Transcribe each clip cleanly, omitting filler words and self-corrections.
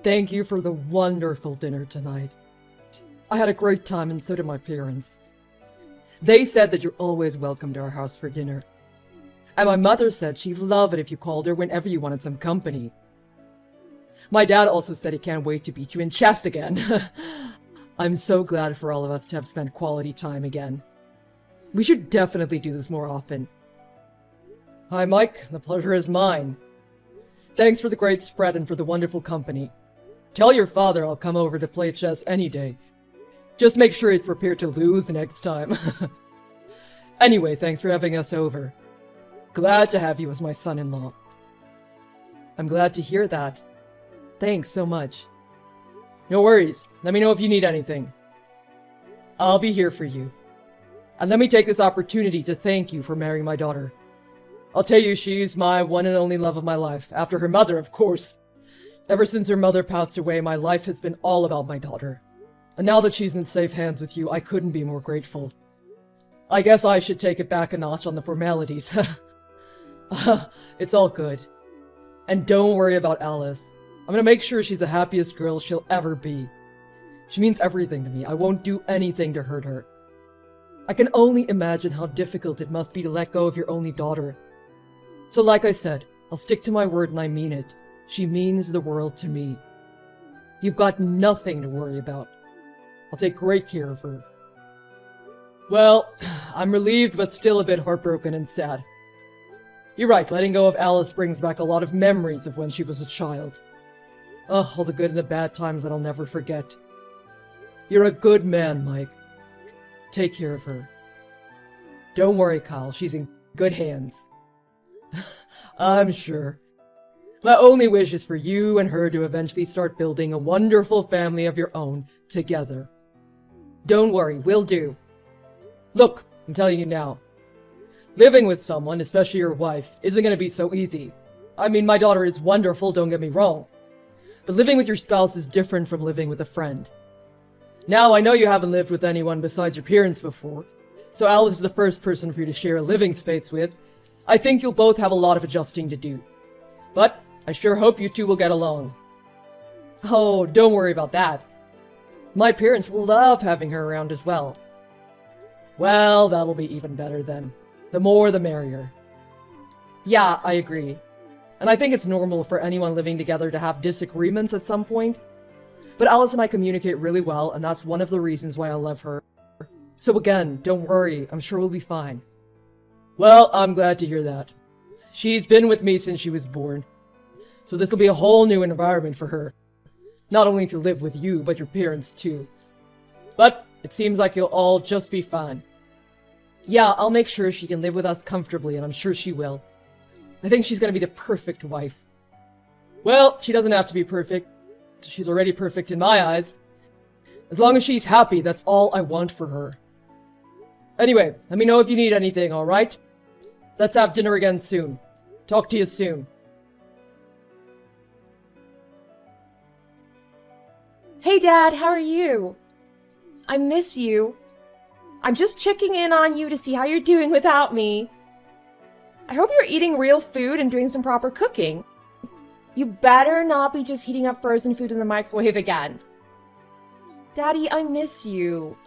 Thank you for the wonderful dinner tonight. I had a great time and so did my parents. They said that you're always welcome to our house for dinner. And my mother said she'd love it if you called her whenever you wanted some company. My dad also said he can't wait to beat you in chess again. I'm so glad for all of us to have spent quality time again. We should definitely do this more often. Hi, Mike. The pleasure is mine. Thanks for the great spread and for the wonderful company. Tell your father I'll come over to play chess any day. Just make sure he's prepared to lose next time. Anyway, thanks for having us over. Glad to have you as my son-in-law. I'm glad to hear that. Thanks so much. No worries. Let me know if you need anything. I'll be here for you. And let me take this opportunity to thank you for marrying my daughter. I'll tell you, she's my one and only love of my life, after her mother, of course. Ever since her mother passed away, my life has been all about my daughter. And now that she's in safe hands with you, I couldn't be more grateful. I guess I should take it back a notch on the formalities. It's all good. And don't worry about Alice. I'm gonna make sure she's the happiest girl she'll ever be. She means everything to me. I won't do anything to hurt her. I can only imagine how difficult it must be to let go of your only daughter. So like I said, I'll stick to my word and I mean it. She means the world to me. You've got nothing to worry about. I'll take great care of her. Well, I'm relieved but still a bit heartbroken and sad. You're right, letting go of Alice brings back a lot of memories of when she was a child. Oh, all the good and the bad times that I'll never forget. You're a good man, Mike. Take care of her. Don't worry, Kyle. She's in good hands. I'm sure. My only wish is for you and her to eventually start building a wonderful family of your own together. Don't worry, we'll do. Look, I'm telling you now. Living with someone, especially your wife, isn't going to be so easy. I mean, my daughter is wonderful, don't get me wrong. But living with your spouse is different from living with a friend. Now, I know you haven't lived with anyone besides your parents before, so Alice is the first person for you to share a living space with. I think you'll both have a lot of adjusting to do. But I sure hope you two will get along. Oh, don't worry about that. My parents will love having her around as well. Well, that'll be even better then. The more the merrier. Yeah, I agree. And I think it's normal for anyone living together to have disagreements at some point. But Alice and I communicate really well, and that's one of the reasons why I love her. So again, don't worry, I'm sure we'll be fine. Well, I'm glad to hear that. She's been with me since she was born. So this will be a whole new environment for her. Not only to live with you, but your parents too. But it seems like you'll all just be fine. Yeah, I'll make sure she can live with us comfortably, and I'm sure she will. I think she's gonna be the perfect wife. Well, she doesn't have to be perfect. She's already perfect in my eyes. As long as she's happy, that's all I want for her. Anyway, let me know if you need anything, alright? Let's have dinner again soon. Talk to you soon. Hey Dad, how are you? I miss you. I'm just checking in on you to see how you're doing without me. I hope you're eating real food and doing some proper cooking. You better not be just heating up frozen food in the microwave again. Daddy, I miss you.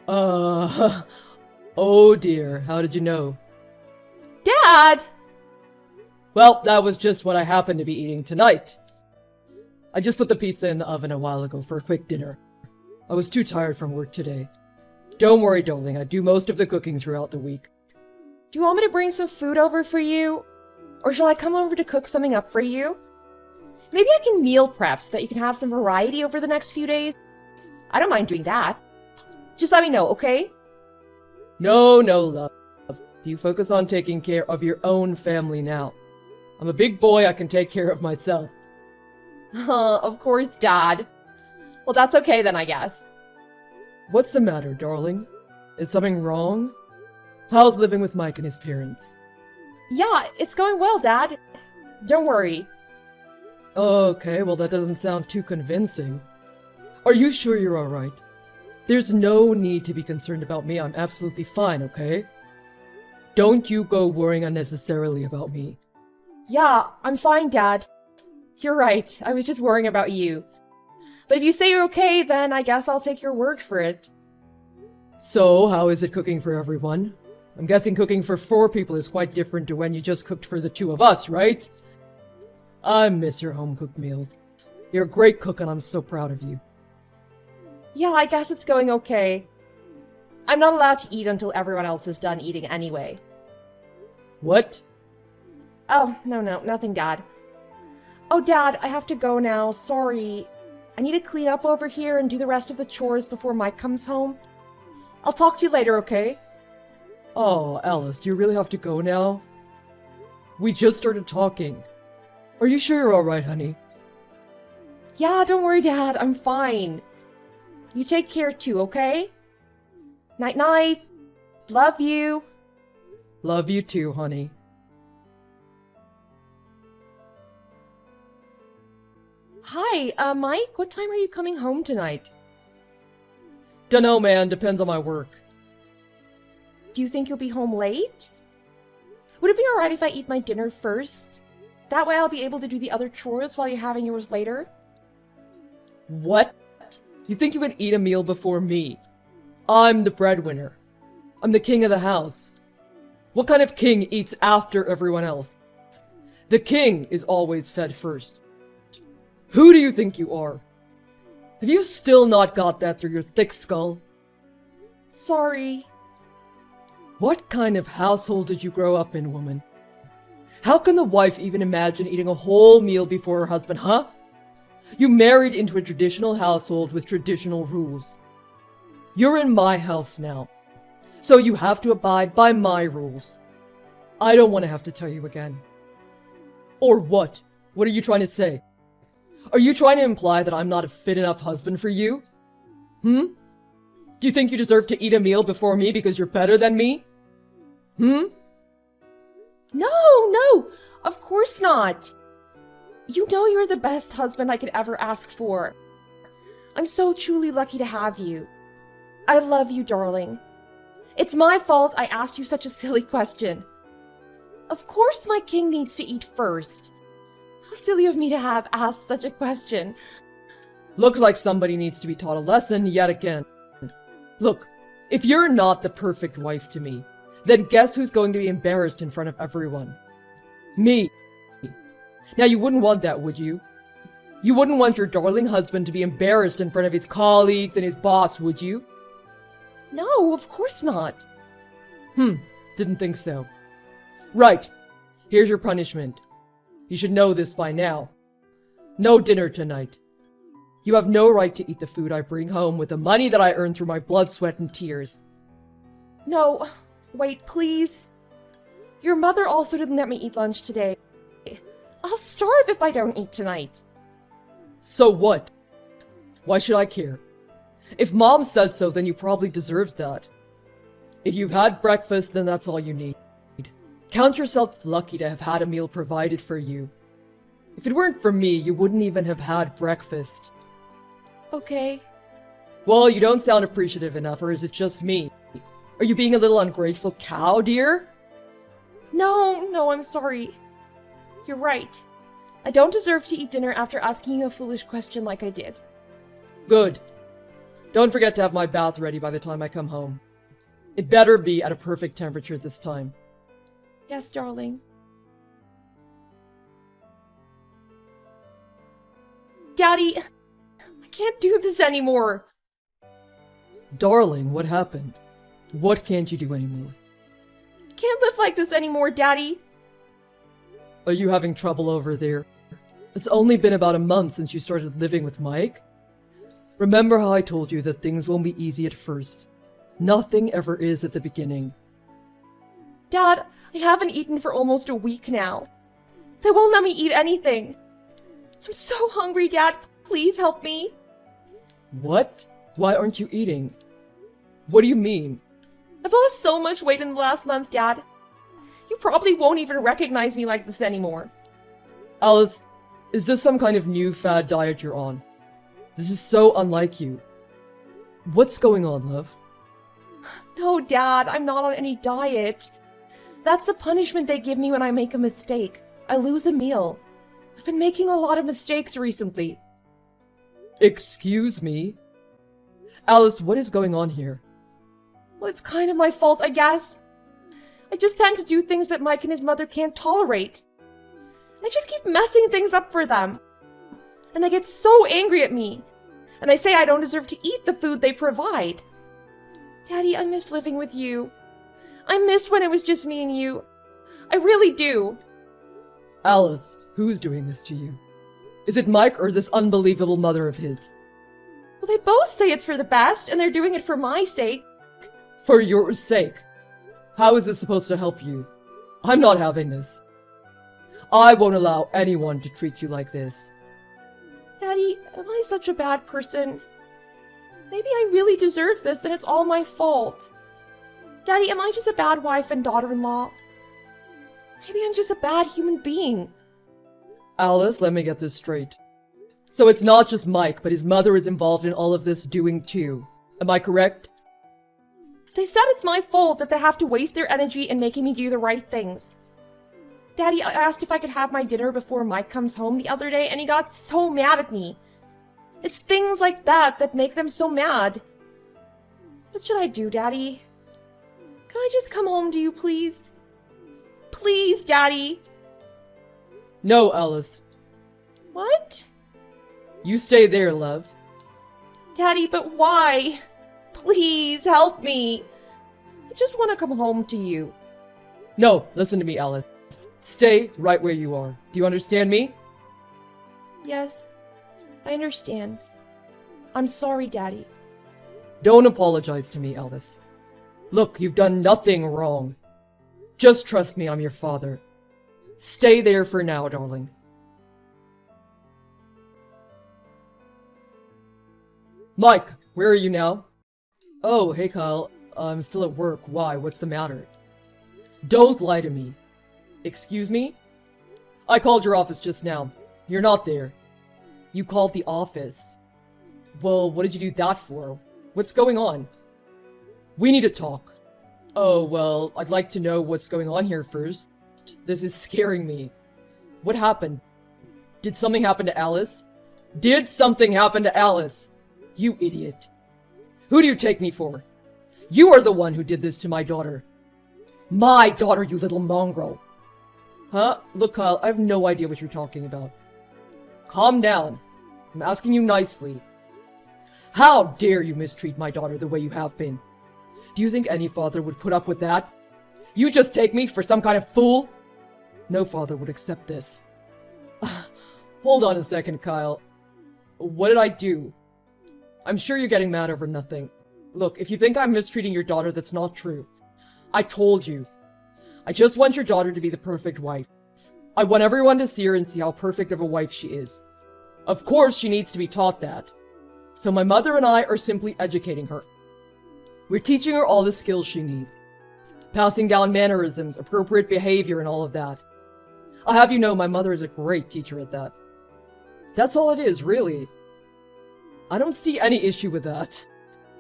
Oh dear, how did you know? Dad! Well, that was just what I happened to be eating tonight. I just put the pizza in the oven a while ago for a quick dinner. I was too tired from work today. Don't worry, darling, I do most of the cooking throughout the week. Do you want me to bring some food over for you? Or shall I come over to cook something up for you? Maybe I can meal prep so that you can have some variety over the next few days. I don't mind doing that. Just let me know, okay? No, love. You focus on taking care of your own family now. I'm a big boy, I can take care of myself. Of course, Dad. Well, that's okay then, I guess. What's the matter, darling? Is something wrong? How's living with Mike and his parents? Yeah, it's going well, Dad. Don't worry. Okay, well that doesn't sound too convincing. Are you sure you're alright? There's no need to be concerned about me, I'm absolutely fine, okay? Don't you go worrying unnecessarily about me. Yeah, I'm fine, Dad. You're right. I was just worrying about you. But if you say you're okay, then I guess I'll take your word for it. So, how is it cooking for everyone? I'm guessing cooking for 4 people is quite different to when you just cooked for the 2 of us, right? I miss your home-cooked meals. You're a great cook and I'm so proud of you. Yeah, I guess it's going okay. I'm not allowed to eat until everyone else is done eating anyway. What? Oh, no, nothing, Dad. Oh, Dad, I have to go now. Sorry. I need to clean up over here and do the rest of the chores before Mike comes home. I'll talk to you later, okay? Oh, Alice, do you really have to go now? We just started talking. Are you sure you're alright, honey? Yeah, don't worry, Dad. I'm fine. You take care too, okay? Night-night. Love you. Love you too, honey. Hi, Mike. What time are you coming home tonight? Dunno, man. Depends on my work. Do you think you'll be home late? Would it be alright if I eat my dinner first? That way I'll be able to do the other chores while you're having yours later. What? You think you can eat a meal before me? I'm the breadwinner. I'm the king of the house. What kind of king eats after everyone else? The king is always fed first. Who do you think you are? Have you still not got that through your thick skull? Sorry. What kind of household did you grow up in, woman? How can the wife even imagine eating a whole meal before her husband, huh? You married into a traditional household with traditional rules. You're in my house now, so you have to abide by my rules. I don't want to have to tell you again. Or what? What are you trying to say? Are you trying to imply that I'm not a fit enough husband for you? Do you think you deserve to eat a meal before me because you're better than me? No, of course not. You know you're the best husband I could ever ask for. I'm so truly lucky to have you. I love you, darling. It's my fault I asked you such a silly question. Of course my king needs to eat first. How silly of me to have asked such a question. Looks like somebody needs to be taught a lesson yet again. Look, if you're not the perfect wife to me, then guess who's going to be embarrassed in front of everyone? Me. Now you wouldn't want that, would you? You wouldn't want your darling husband to be embarrassed in front of his colleagues and his boss, would you? No, of course not. Didn't think so. Right. Here's your punishment. You should know this by now. No dinner tonight. You have no right to eat the food I bring home with the money that I earn through my blood, sweat, and tears. No, wait, please. Your mother also didn't let me eat lunch today. I'll starve if I don't eat tonight. So what? Why should I care? If Mom said so, then you probably deserved that. If you've had breakfast, then that's all you need. Count yourself lucky to have had a meal provided for you. If it weren't for me, you wouldn't even have had breakfast. Okay. Well, you don't sound appreciative enough, or is it just me? Are you being a little ungrateful cow, dear? No, I'm sorry. You're right. I don't deserve to eat dinner after asking you a foolish question like I did. Good. Don't forget to have my bath ready by the time I come home. It better be at a perfect temperature this time. Yes, darling. Daddy, I can't do this anymore. Darling, what happened? What can't you do anymore? I can't live like this anymore, Daddy. Are you having trouble over there? It's only been about a month since you started living with Mike. Remember how I told you that things won't be easy at first. Nothing ever is at the beginning. Dad, I haven't eaten for almost a week now. They won't let me eat anything. I'm so hungry, Dad. Please help me. What? Why aren't you eating? What do you mean? I've lost so much weight in the last month, Dad. You probably won't even recognize me like this anymore. Alice, is this some kind of new fad diet you're on? This is so unlike you. What's going on, love? No, Dad, I'm not on any diet. That's the punishment they give me when I make a mistake. I lose a meal. I've been making a lot of mistakes recently. Excuse me? Alice, what is going on here? Well, it's kind of my fault, I guess. I just tend to do things that Mike and his mother can't tolerate. I just keep messing things up for them. And they get so angry at me. And they say I don't deserve to eat the food they provide. Daddy, I miss living with you. I miss when it was just me and you. I really do. Alice, who's doing this to you? Is it Mike or this unbelievable mother of his? Well, they both say it's for the best, and they're doing it for my sake. For your sake? How is this supposed to help you? I'm not having this. I won't allow anyone to treat you like this. Daddy, am I such a bad person? Maybe I really deserve this and it's all my fault. Daddy, am I just a bad wife and daughter-in-law? Maybe I'm just a bad human being. Alice, let me get this straight. So it's not just Mike, but his mother is involved in all of this doing too. Am I correct? They said it's my fault that they have to waste their energy in making me do the right things. Daddy, I asked if I could have my dinner before Mike comes home the other day, and he got so mad at me. It's things like that that make them so mad. What should I do, Daddy? Can I just come home to you, please? Please, Daddy. No, Alice. What? You stay there, love. Daddy, but why? Please, help me. I just want to come home to you. No, listen to me, Alice. Stay right where you are. Do you understand me? Yes, I understand. I'm sorry, Daddy. Don't apologize to me, Alice. Look, you've done nothing wrong. Just trust me, I'm your father. Stay there for now, darling. Mike, where are you now? Oh, hey Kyle. I'm still at work. Why? What's the matter? Don't lie to me. Excuse me? I called your office just now. You're not there. You called the office. Well, what did you do that for? What's going on? We need to talk. Oh, well, I'd like to know what's going on here first. This is scaring me. What happened? Did something happen to Alice? Did something happen to Alice? You idiot. Who do you take me for? You are the one who did this to my daughter. My daughter, you little mongrel. Huh? Look, Kyle, I have no idea what you're talking about. Calm down. I'm asking you nicely. How dare you mistreat my daughter the way you have been? Do you think any father would put up with that? You just take me for some kind of fool? No father would accept this. Hold on a second, Kyle. What did I do? I'm sure you're getting mad over nothing. Look, if you think I'm mistreating your daughter, that's not true. I told you. I just want your daughter to be the perfect wife. I want everyone to see her and see how perfect of a wife she is. Of course, she needs to be taught that. So my mother and I are simply educating her. We're teaching her all the skills she needs. Passing down mannerisms, appropriate behavior, and all of that. I'll have you know my mother is a great teacher at that. That's all it is, really. I don't see any issue with that.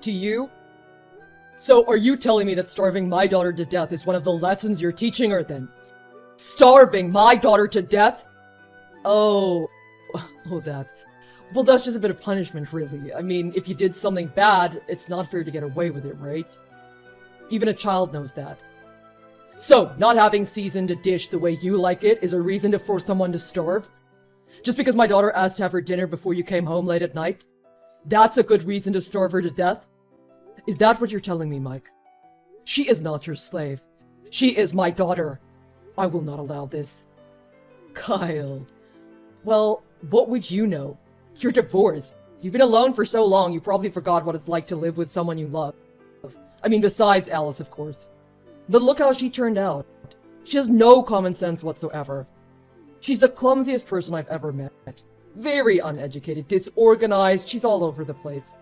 Do you? So are you telling me that starving my daughter to death is one of the lessons you're teaching her then? Starving my daughter to death? Oh, that. Well, that's just a bit of punishment, really. I mean, if you did something bad, it's not fair to get away with it, right? Even a child knows that. So, not having seasoned a dish the way you like it is a reason to force someone to starve? Just because my daughter asked to have her dinner before you came home late at night? That's a good reason to starve her to death? Is that what you're telling me, Mike? She is not your slave. She is my daughter. I will not allow this. Kyle. Well, what would you know? You're divorced. You've been alone for so long, you probably forgot what it's like to live with someone you love. I mean, besides Alice, of course. But look how she turned out. She has no common sense whatsoever. She's the clumsiest person I've ever met. Very uneducated, disorganized, she's all over the place.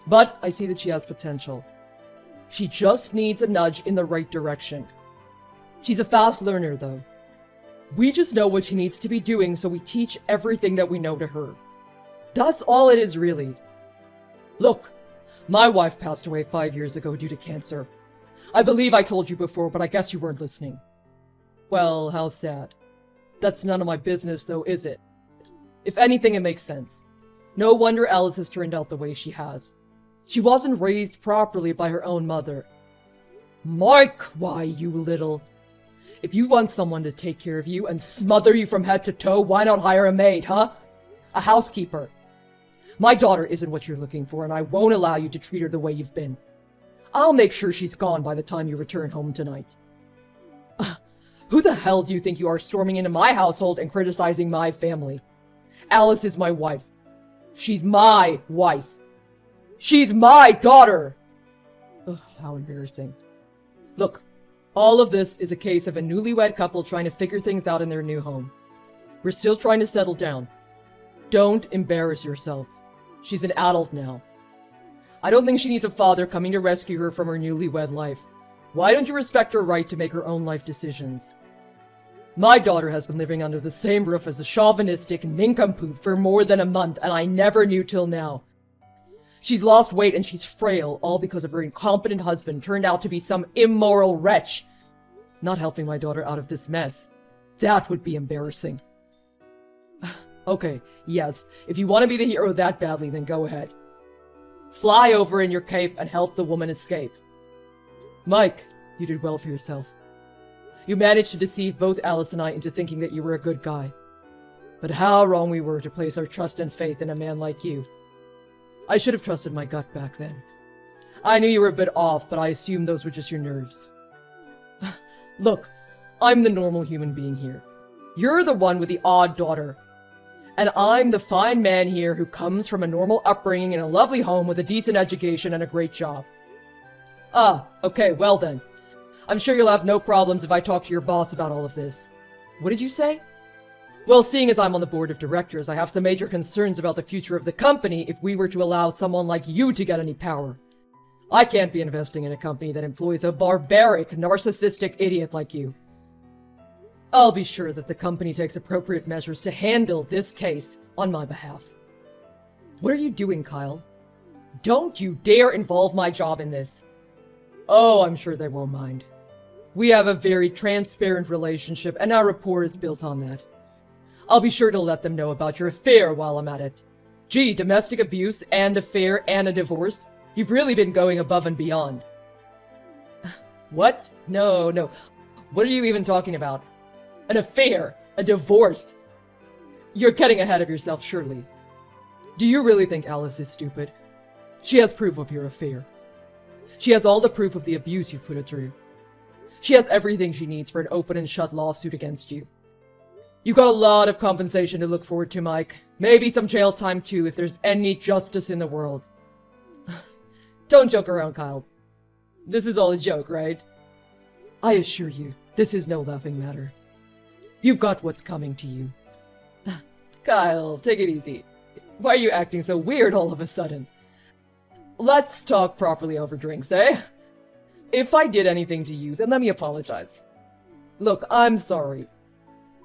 But I see that she has potential. She just needs a nudge in the right direction. She's a fast learner, though. We just know what she needs to be doing, so we teach everything that we know to her. That's all it is, really. Look, my wife passed away 5 years ago due to cancer. I believe I told you before, but I guess you weren't listening. Well, how sad. That's none of my business, though, is it? If anything, it makes sense. No wonder Alice has turned out the way she has. She wasn't raised properly by her own mother. Mike, why, you little... If you want someone to take care of you and smother you from head to toe, why not hire a maid, huh? A housekeeper. My daughter isn't what you're looking for, and I won't allow you to treat her the way you've been. I'll make sure she's gone by the time you return home tonight. Who the hell do you think you are storming into my household and criticizing my family? Alice is my wife. She's my wife. She's my daughter! Ugh, how embarrassing. Look, all of this is a case of a newlywed couple trying to figure things out in their new home. We're still trying to settle down. Don't embarrass yourself. She's an adult now. I don't think she needs a father coming to rescue her from her newlywed life. Why don't you respect her right to make her own life decisions? My daughter has been living under the same roof as a chauvinistic nincompoop for more than a month, and I never knew till now. She's lost weight and she's frail, all because of her incompetent husband turned out to be some immoral wretch. Not helping my daughter out of this mess. That would be embarrassing. Okay, yes, if you want to be the hero that badly, then go ahead. Fly over in your cape and help the woman escape. Mike, you did well for yourself. You managed to deceive both Alice and I into thinking that you were a good guy. But how wrong we were to place our trust and faith in a man like you. I should have trusted my gut back then. I knew you were a bit off, but I assumed those were just your nerves. Look, I'm the normal human being here. You're the one with the odd daughter. And I'm the fine man here who comes from a normal upbringing in a lovely home with a decent education and a great job. Ah, okay, well then. I'm sure you'll have no problems if I talk to your boss about all of this. What did you say? Well, seeing as I'm on the board of directors, I have some major concerns about the future of the company if we were to allow someone like you to get any power. I can't be investing in a company that employs a barbaric, narcissistic idiot like you. I'll be sure that the company takes appropriate measures to handle this case on my behalf. What are you doing, Kyle? Don't you dare involve my job in this. Oh, I'm sure they won't mind. We have a very transparent relationship, and our rapport is built on that. I'll be sure to let them know about your affair while I'm at it. Gee, domestic abuse and affair and a divorce? You've really been going above and beyond. What? No. What are you even talking about? An affair? A divorce? You're getting ahead of yourself, surely. Do you really think Alice is stupid? She has proof of your affair. She has all the proof of the abuse you've put her through. She has everything she needs for an open and shut lawsuit against you. You've got a lot of compensation to look forward to, Mike. Maybe some jail time too, if there's any justice in the world. Don't joke around, Kyle. This is all a joke, right? I assure you, this is no laughing matter. You've got what's coming to you. Kyle, take it easy. Why are you acting so weird all of a sudden? Let's talk properly over drinks, eh? If I did anything to you, then let me apologize. Look, I'm sorry.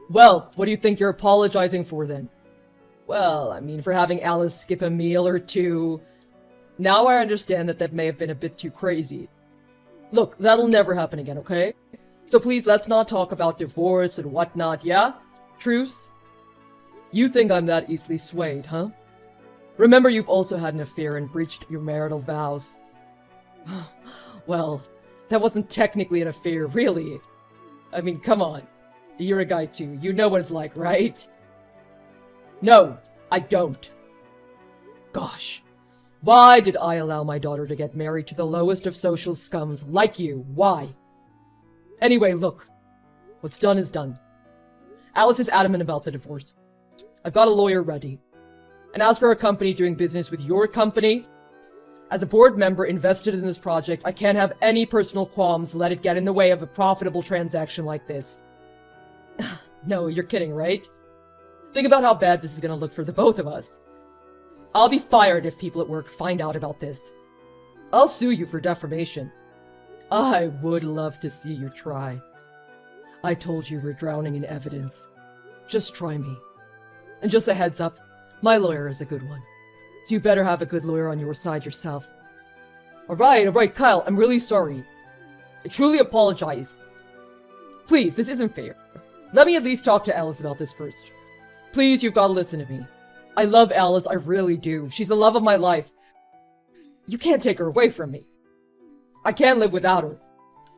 Well, what do you think you're apologizing for then? Well, I mean, for having Alice skip a meal or two. Now I understand that may have been a bit too crazy. Look, that'll never happen again, okay? So please, let's not talk about divorce and whatnot, yeah? Truce? You think I'm that easily swayed, huh? Remember, you've also had an affair and breached your marital vows. Well, that wasn't technically an affair, really. I mean, come on. You're a guy too. You know what it's like, right? No, I don't. Gosh. Why did I allow my daughter to get married to the lowest of social scums like you? Why? Anyway, look. What's done is done. Alice is adamant about the divorce. I've got a lawyer ready. And as for a company doing business with your company, as a board member invested in this project, I can't have any personal qualms let it get in the way of a profitable transaction like this. No, you're kidding, right? Think about how bad this is going to look for the both of us. I'll be fired if people at work find out about this. I'll sue you for defamation. I would love to see you try. I told you we're drowning in evidence. Just try me. And just a heads up, my lawyer is a good one. So you better have a good lawyer on your side yourself. Alright, Kyle, I'm really sorry. I truly apologize. Please, this isn't fair. Let me at least talk to Alice about this first. Please, you've got to listen to me. I love Alice, I really do. She's the love of my life. You can't take her away from me. I can't live without her.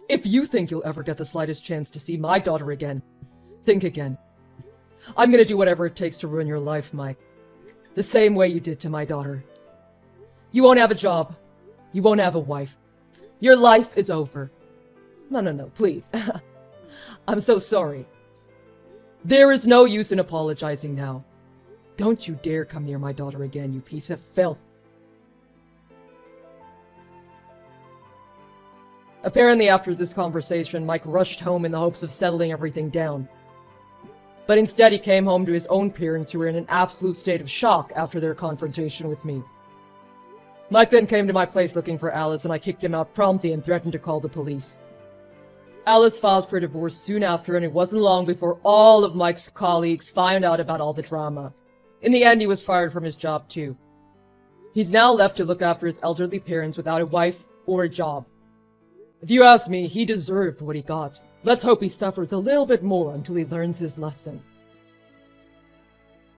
If you think you'll ever get the slightest chance to see my daughter again, think again. I'm gonna do whatever it takes to ruin your life, Mike. The same way you did to my daughter. You won't have a job. You won't have a wife. Your life is over. No, please. I'm so sorry. There is no use in apologizing now. Don't you dare come near my daughter again, you piece of filth. Apparently after this conversation, Mike rushed home in the hopes of settling everything down. But instead he came home to his own parents, who were in an absolute state of shock after their confrontation with me. Mike then came to my place looking for Alice, and I kicked him out promptly and threatened to call the police. Alice filed for divorce soon after, and it wasn't long before all of Mike's colleagues found out about all the drama. In the end, he was fired from his job too. He's now left to look after his elderly parents without a wife or a job. If you ask me, he deserved what he got. Let's hope he suffers a little bit more until he learns his lesson.